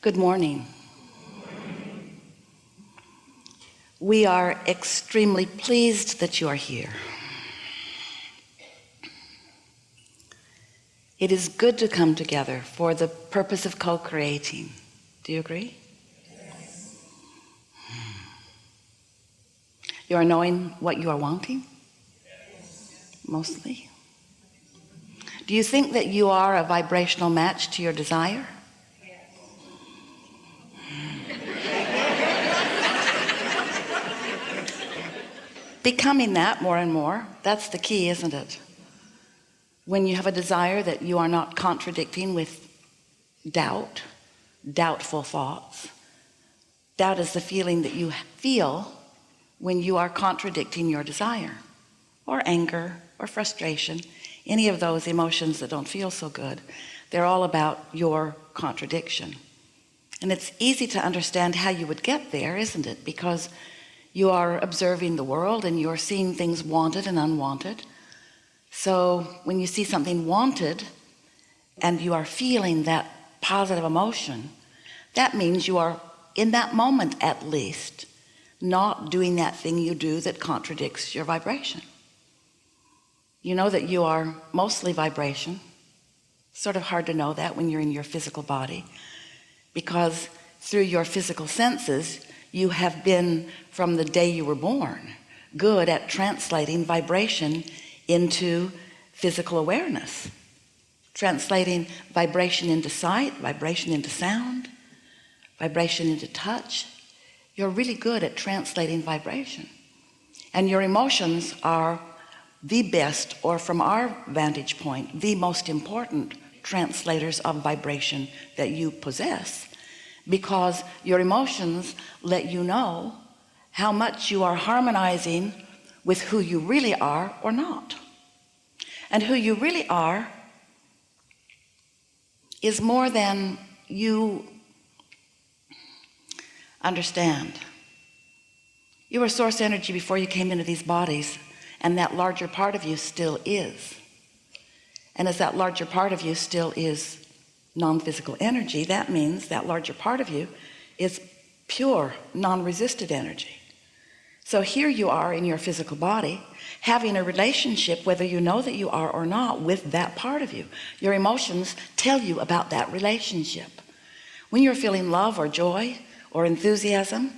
Good morning. We are extremely pleased that you are here. It is good to come together for the purpose of co-creating. Do you agree? Yes. You are knowing what you are wanting? Yes. Mostly. Do you think that you are a vibrational match to your desire? Becoming that more and more, that's the key, isn't it? When you have a desire that you are not contradicting with doubt, doubtful thoughts. Doubt is the feeling that you feel when you are contradicting your desire, or anger, or frustration, any of those emotions that don't feel so good. They're all about your contradiction. And it's easy to understand how you would get there, isn't it? Because you are observing the world and you're seeing things wanted and unwanted. So when you see something wanted and you are feeling that positive emotion, that means you are, in that moment at least, not doing that thing you do that contradicts your vibration. You know that you are mostly vibration. Sort of hard to know that when you're in your physical body, because through your physical senses, you have been, from the day you were born, good at translating vibration into physical awareness, translating vibration into sight, vibration into sound, vibration into touch. You're really good at translating vibration. And your emotions are the best, or from our vantage point, the most important translators of vibration that you possess, because your emotions let you know how much you are harmonizing with who you really are or not. And who you really are is more than you understand. You were source energy before you came into these bodies, and that larger part of you still is. And as that larger part of you still is non-physical energy, that means that larger part of you is pure non-resisted energy. So here you are in your physical body, having a relationship, whether you know that you are or not, with that part of you. Your emotions tell you about that relationship. When you're feeling love or joy or enthusiasm,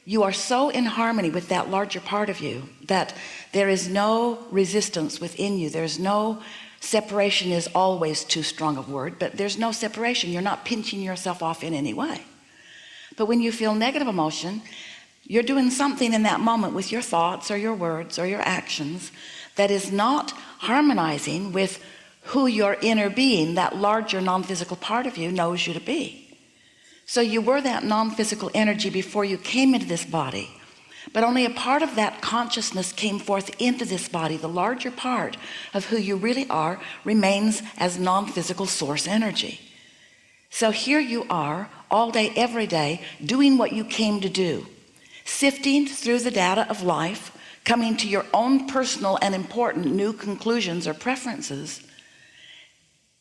you are so in harmony with that larger part of you that there is no resistance within you. There's no separation, is always too strong a word, but there's no separation. You're not pinching yourself off in any way. But when you feel negative emotion, you're doing something in that moment with your thoughts or your words or your actions that is not harmonizing with who your inner being, that larger non-physical part of you, knows you to be. So you were that non-physical energy before you came into this body, but only a part of that consciousness came forth into this body. The larger part of who you really are remains as non-physical source energy. So here you are all day, every day, doing what you came to do, sifting through the data of life, coming to your own personal and important new conclusions or preferences,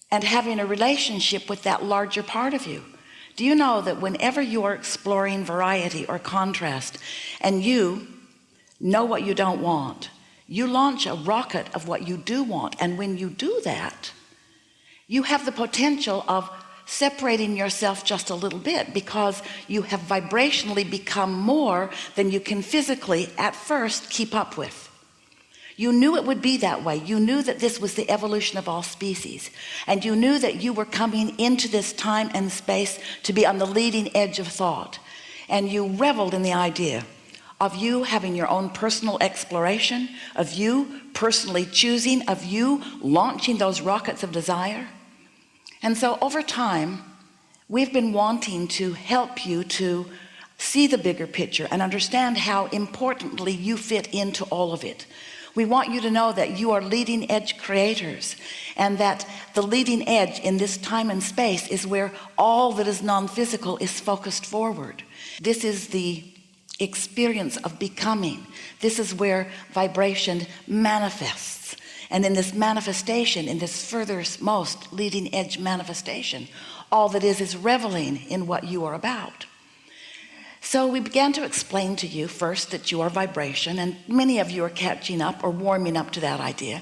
and having a relationship with that larger part of you. Do you know that whenever you are exploring variety or contrast and you know what you don't want, you launch a rocket of what you do want? And when you do that, you have the potential of separating yourself just a little bit, because you have vibrationally become more than you can physically at first keep up with. You knew it would be that way. You knew that this was the evolution of all species, and you knew that you were coming into this time and space to be on the leading edge of thought, and you reveled in the idea of you having your own personal exploration, of you personally choosing, of you launching those rockets of desire. And so over time, we've been wanting to help you to see the bigger picture and understand how importantly you fit into all of it. We want you to know that you are leading edge creators, and that the leading edge in this time and space is where all that is non-physical is focused forward. This is the experience of becoming. This is where vibration manifests. And in this manifestation, in this furthermost leading edge manifestation, all that is reveling in what you are about. So we began to explain to you first that you are vibration, and many of you are catching up or warming up to that idea.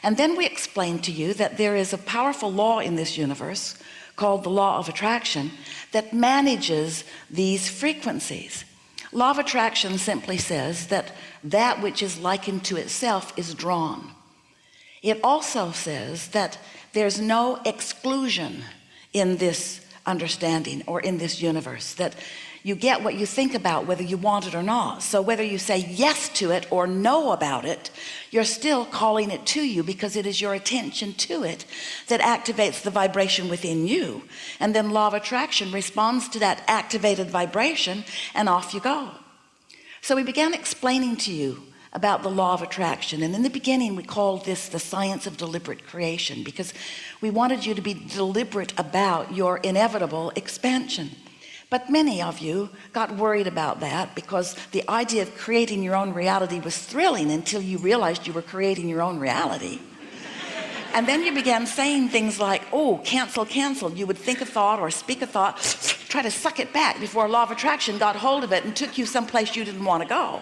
And then we explained to you that there is a powerful law in this universe called the law of attraction that manages these frequencies. Law of attraction simply says that that which is likened to itself is drawn. It also says that there's no exclusion in this understanding or in this universe, that you get what you think about whether you want it or not. So whether you say yes to it or no about it, you're still calling it to you, because it is your attention to it that activates the vibration within you. And then law of attraction responds to that activated vibration, and off you go. So we began explaining to you about the law of attraction, and in the beginning we called this the science of deliberate creation, because we wanted you to be deliberate about your inevitable expansion. But many of you got worried about that, because the idea of creating your own reality was thrilling until you realized you were creating your own reality. And then you began saying things like, oh, cancel. You would think a thought or speak a thought, try to suck it back before law of attraction got hold of it and took you someplace you didn't want to go.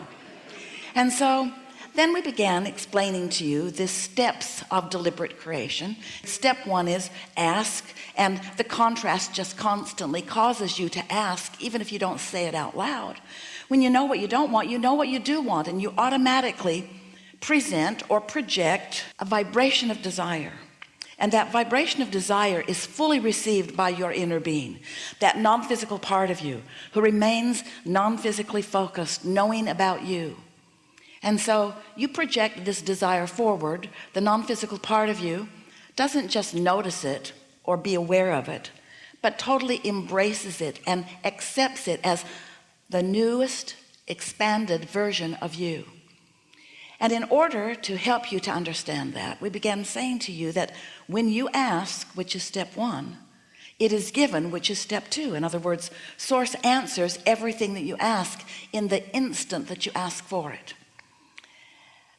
And so then we began explaining to you the steps of deliberate creation. Step one is ask, and the contrast just constantly causes you to ask, even if you don't say it out loud. When you know what you don't want, you know what you do want, and you automatically present or project a vibration of desire. And that vibration of desire is fully received by your inner being, that non-physical part of you who remains non-physically focused, knowing about you. And so you project this desire forward. The non-physical part of you doesn't just notice it or be aware of it, but totally embraces it and accepts it as the newest expanded version of you. And in order to help you to understand that, we began saying to you that when you ask, which is step one, it is given, which is step two. In other words, source answers everything that you ask in the instant that you ask for it.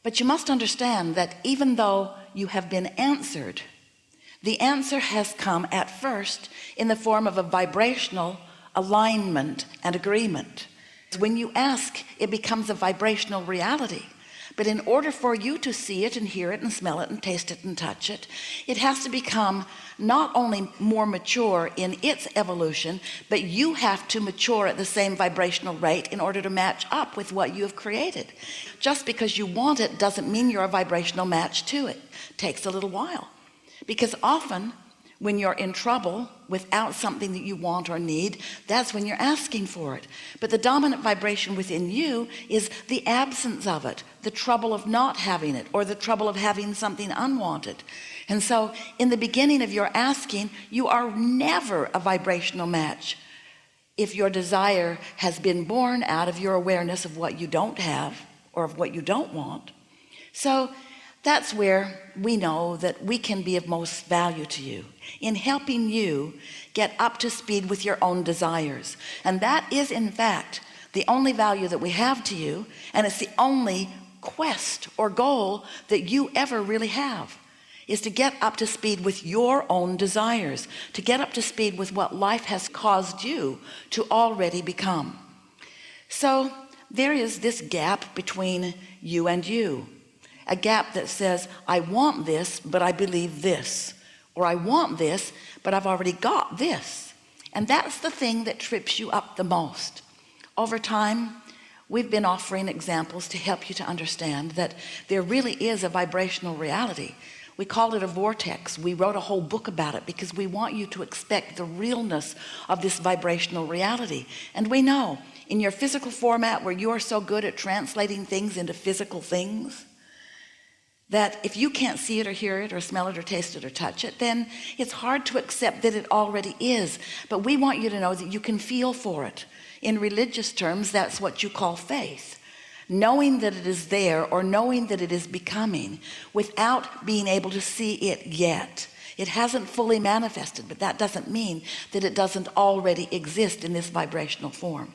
But you must understand that even though you have been answered, the answer has come at first in the form of a vibrational alignment and agreement. When you ask, it becomes a vibrational reality. But in order for you to see it and hear it and smell it and taste it and touch it, it has to become not only more mature in its evolution, but you have to mature at the same vibrational rate in order to match up with what you have created. Just because you want it doesn't mean you're a vibrational match to it. It takes a little while, because often when you're in trouble without something that you want or need, that's when you're asking for it. But the dominant vibration within you is the absence of it, the trouble of not having it, or the trouble of having something unwanted. And so in the beginning of your asking, you are never a vibrational match if your desire has been born out of your awareness of what you don't have or of what you don't want. So that's where we know that we can be of most value to you, in helping you get up to speed with your own desires. And that is, in fact, the only value that we have to you, and it's the only quest or goal that you ever really have, is to get up to speed with your own desires, to get up to speed with what life has caused you to already become. So there is this gap between you and you. A gap that says, I want this, but I believe this. Or I want this, but I've already got this. And that's the thing that trips you up the most. Over time, we've been offering examples to help you to understand that there really is a vibrational reality. We called it a vortex. We wrote a whole book about it because we want you to expect the realness of this vibrational reality. And we know in your physical format, where you are so good at translating things into physical things, that if you can't see it or hear it or smell it or taste it or touch it, then it's hard to accept that it already is. But we want you to know that you can feel for it. In religious terms, that's what you call faith. Knowing that it is there, or knowing that it is becoming, without being able to see it yet. It hasn't fully manifested, but that doesn't mean that it doesn't already exist in this vibrational form.